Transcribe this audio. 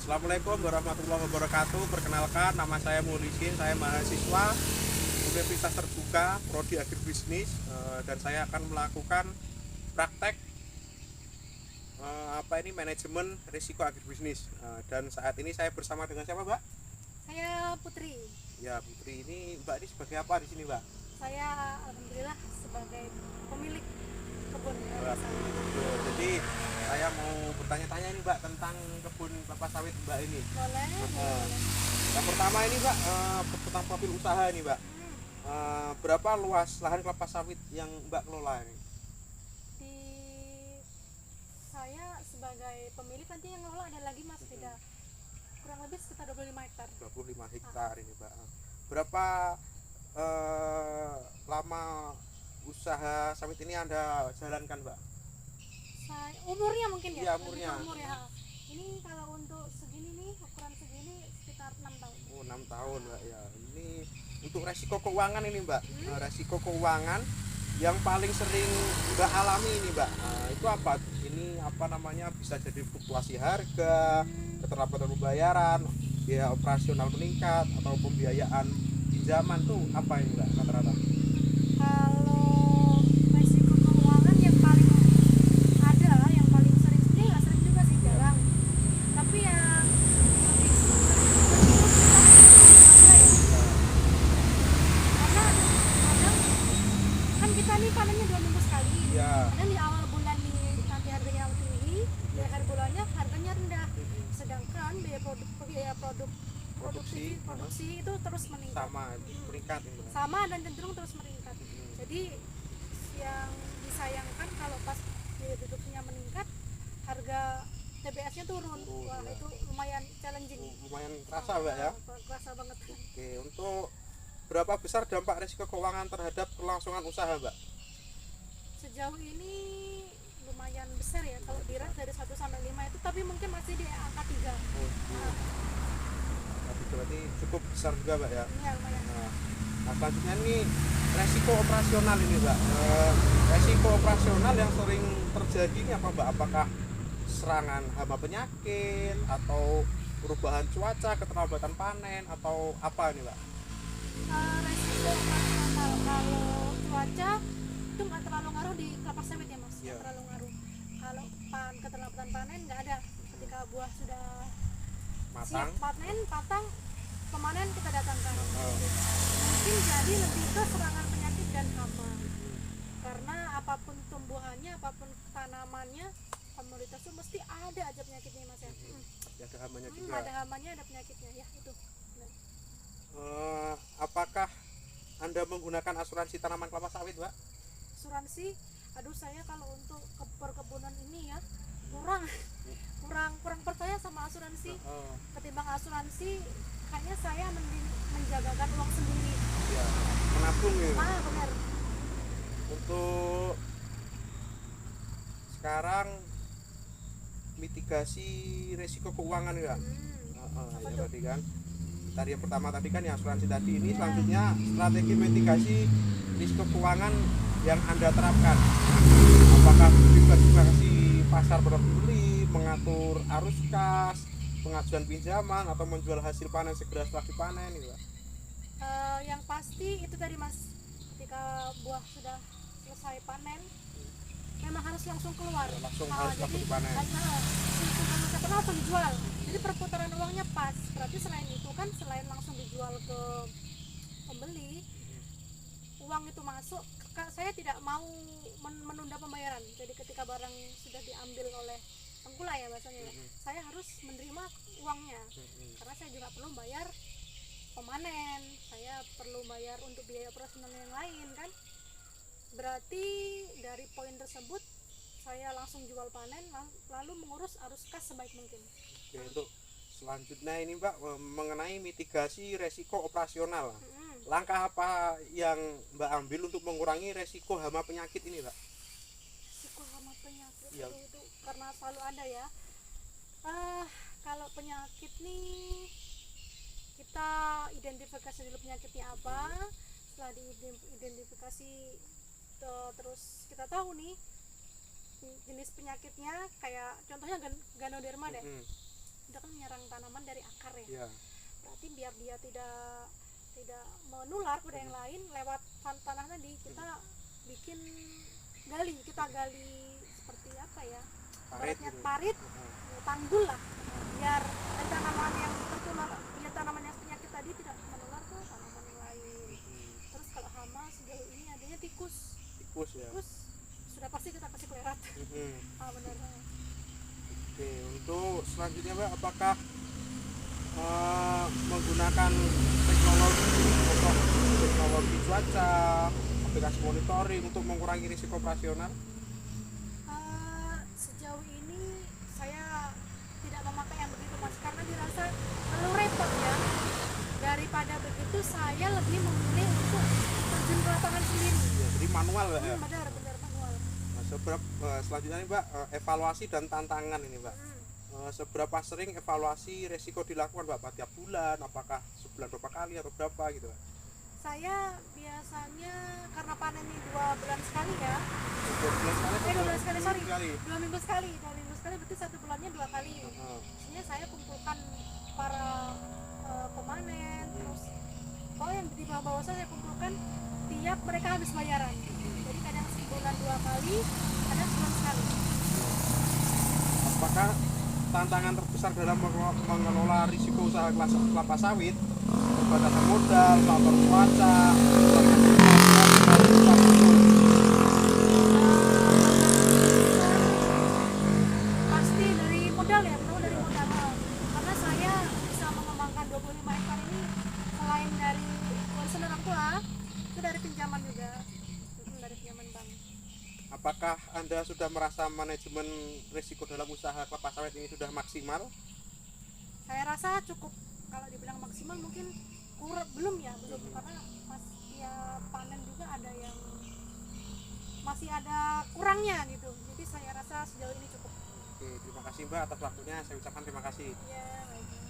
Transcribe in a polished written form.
Assalamualaikum warahmatullahi wabarakatuh. Perkenalkan, nama saya Mulisin, saya mahasiswa Universitas Terbuka Prodi Agribisnis, dan saya akan melakukan praktek manajemen risiko agribisnis. Dan saat ini saya bersama dengan siapa, Mbak? Saya Putri. Ya, Putri. Ini Mbak ini sebagai apa di sini, Mbak? Saya alhamdulillah sebagai pemilik kebun Mbak, jadi saya mau bertanya-tanya nih, Mbak, tentang kebun kelapa sawit Mbak ini. Boleh, boleh. Yang pertama ini, Mbak, tentang profil usaha ini, Mbak. Berapa luas lahan kelapa sawit yang Mbak kelola ini? Di saya sebagai pemilik, nanti yang ngelola ada lagi Mas Fida. Kurang lebih sekitar 25 hektar. 25 hektar ini, Mbak. Berapa lama usaha sawit ini Anda jalankan, Mbak? Umurnya mungkin ya? Iya, umurnya. Umur ya. Ini kalau untuk segini nih, ukuran segini sekitar 6 tahun. Oh, 6 tahun, Mbak, ya. Ini untuk resiko keuangan ini, Mbak. Resiko keuangan yang paling sering Mbak alami ini, Mbak. Itu apa? Ini apa namanya? Bisa jadi fluktuasi harga, keterlambatan pembayaran, biaya operasional meningkat, atau pembiayaan pinjaman tuh apa ini, Mbak, rata-rata? Kalau resiko keuangan yang paling ada, yang paling sering, sebenarnya nggak sering juga sih, jarang. Tapi yang lebih sering ada ya. Karena kadang kan kita nih panennya 2 minggu sekali. Ya. Kadang di awal bulan nih nanti harganya tinggi, di akhir bulannya harganya rendah. Sedangkan biaya produksi itu terus meningkat. Meningkat ini, Mbak. Sama dan cenderung terus meningkat. Jadi yang disayangkan kalau pas biaya produksinya meningkat, harga TBS-nya turun. Wah, ya. itu lumayan challenging. Lumayan kerasa, Mbak, ya. Kerasa banget. Oke, untuk berapa besar dampak risiko keuangan terhadap kelangsungan usaha, Mbak? Sejauh ini lumayan besar ya, kalau di range dari 1 sampai 5 itu, tapi mungkin masih di angka 3. Tapi berarti cukup besar juga, Mbak, ya. Iya, lumayan. Nah, selanjutnya ini resiko operasional ini, Mbak. Resiko operasional yang sering terjadi ini apa, Mbak? Apakah serangan hama penyakit atau perubahan cuaca, keterlambatan panen, atau apa ini, Mbak? Resiko operasional kalau cuaca itu nggak terlalu ngaruh di kelapa sawit ya Mas, nggak terlalu ngaruh. Kalau keterlambatan panen nggak ada. Ketika buah sudah siap panen, patang, pemanen kita datangkan. Mungkin jadi lebih ke serangan penyakit dan hama. Karena apapun tumbuhannya, apapun tanamannya, komoditas itu mesti ada aja penyakitnya Mas ya. Ada hamanya juga. Ada hamanya, ada penyakitnya ya itu. Apakah Anda menggunakan asuransi tanaman kelapa sawit, Mbak? Asuransi, aduh saya kalau untuk perkebunan ini ya kurang percaya sama asuransi. Ketimbang asuransi, kayaknya saya mending menjagakan uang sendiri. Ya, menabung ya. Benar. Untuk sekarang mitigasi resiko keuangan ya. Ya tadi kan. Tadi yang pertama tadi kan ya asuransi tadi, ini selanjutnya strategi mitigasi risiko keuangan yang Anda terapkan. Apakah diversifikasi pasar berbeli, mengatur arus kas, pengajuan pinjaman, atau menjual hasil panen segera setelah dipanen gitu, Pak? Yang pasti itu tadi Mas, ketika buah sudah selesai panen memang harus langsung keluar. Harus langsung dipanen. Langsung dijual. Jadi perputaran uangnya pas. Berarti selain itu kan, selain langsung dijual ke pembeli, uang itu masuk. Saya tidak mau menunda pembayaran. Jadi ketika barang sudah diambil oleh penggula ya bahasanya, saya harus menerima uangnya. Karena saya juga perlu bayar pemanen, saya perlu bayar untuk biaya operasional yang lain kan. Berarti dari poin tersebut saya langsung jual panen, lalu mengurus arus kas sebaik mungkin. Oke, untuk selanjutnya ini Mbak, mengenai mitigasi resiko operasional. Langkah apa yang Mbak ambil untuk mengurangi resiko hama penyakit ini, Mbak? Resiko hama penyakit ya. itu karena selalu ada ya. Kalau penyakit nih, kita identifikasi dulu penyakitnya apa. Setelah diidentifikasi, terus kita tahu nih jenis penyakitnya, kayak contohnya ganoderma deh. itu kan menyerang tanaman dari akar ya. Ya. Berarti biar dia tidak menular pada yang lain lewat tanah tadi, kita bikin kita gali seperti apa ya, Parit ibaratnya gitu. parit, tanggul lah, biar tanaman yang tertular, biar tanaman yang penyakit tadi tidak menular ke tanaman yang lain. Terus kalau hama sejauh ini adanya tikus Ya. sudah pasti kita kasih klerat. Benar. Oke, untuk selanjutnya Mbak, apakah menggunakan teknologi cuaca, aplikasi monitoring untuk mengurangi risiko operasional? Sejauh ini saya tidak memakai yang begitu Mas, karena dirasa terlalu repot ya. Daripada begitu saya lebih memilih untuk terjun ke lapangan sendiri. Ya, jadi manual Mbak ya. Benar manual. Nah, selanjutnya nih Mbak, evaluasi dan tantangan ini Mbak. Seberapa sering evaluasi resiko dilakukan Mbak? Tiap bulan, apakah sebulan berapa kali atau berapa gitu Mbak? Saya biasanya karena panen ini 2 bulan sekali ya. 2 bulan sekali? 2 bulan sekali, sorry. Sekali. 2 minggu sekali. 2 minggu sekali berarti 1 bulannya 2 kali. Maksudnya saya kumpulkan para pemanen, terus yang di bawah saya kumpulkan tiap mereka habis bayaran. Jadi kadang sebulan 2 kali, kadang sebulan sekali. Apakah tantangan terbesar dalam mengelola risiko usaha kelapa sawit keterbatasan modal, faktor cuaca, Pasti dari modal ya, pertama dari modal. Karena saya bisa mengembangkan 25 hektar ini selain dari warisan orang tua, itu dari pinjaman juga, itu dari pinjaman bank. Apakah Anda sudah merasa manajemen risiko dalam usaha kelapa sawit ini sudah maksimal? Saya rasa cukup. Kalau dibilang maksimal mungkin belum karena ya panen juga ada yang masih ada kurangnya gitu. Jadi saya rasa sejauh ini cukup. Oke, terima kasih Mbak atas waktunya. Saya ucapkan terima kasih. Ya, baik.